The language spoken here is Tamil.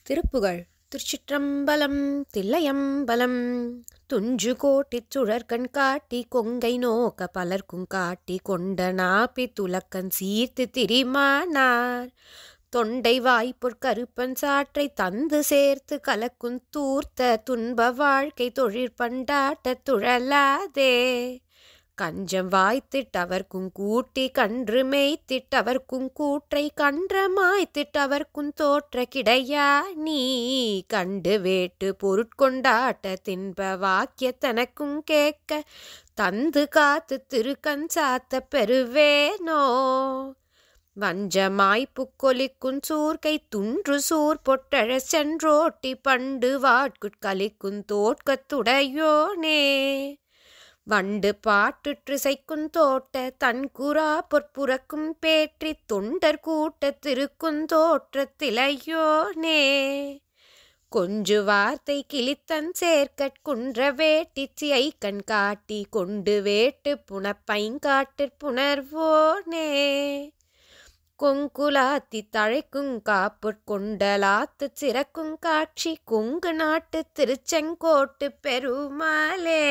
திருப்புகழ். திருச்சிற்றம்பலம். தில்லையம்பலம். துஞ்சு கோட்டிச் சுழற்கண் காட்டி கொங்கை நோக்க பலர்க்கும் காட்டி கொண்ட நாப்பி துலக்கன் சீர்த்து திரிமானார் தொண்டை வாய்ப்பொற் கருப்பன் சாற்றை தந்து சேர்த்து கலக்குந் தூர்த்த துன்ப வாழ்க்கை தொழிற்பண்டாட்டத் துழலாதே கஞ்சம் வாய்த்திட்டவர்க்குங் கூட்டி கன்று மேய்த்திட்டவர்க்குங் கூற்றை கன்றமாய்த்திட்டவர்க்குந் தோற்ற கிடையா நீ கண்டு வேட்டு பொருட்கொண்டாட்ட தின்ப வாக்கிய தனக்குங் கேட்க தந்து காத்து திருக்கண் சாத்த பெறுவேனோ வஞ்சமாய் புக்கொலிக்குஞ் சூர்க்கை துன்று சூர் பொட்டழ சென்றோட்டி பண்டு வாட்குட்கலிக்குந் தோட்கத்துடையோனே வண்டு பாட்டுற்றிசைக்குந் தோட்ட தன்குரா பொற்புறக்கும் பேற்றி தொண்டர் கூட்ட திருக்குந் தோற்றத்திலையோனே கொஞ்சு வார்த்தை கிளித்தன் சேர்க்கட் குன்ற வேட்டிச் சியைக்கண் காட்டி கொண்டு வேட்டு புனப்பைங்காட்டிற் புணர்வோனே கொங்குலாத்தி தழைக்குங் காப்புற் கொண்டலாத்துச் சிறக்குங் காட்சி கொங்கு நாட்டுத் திருச்செங்கோட்டுப் பெருமாளே.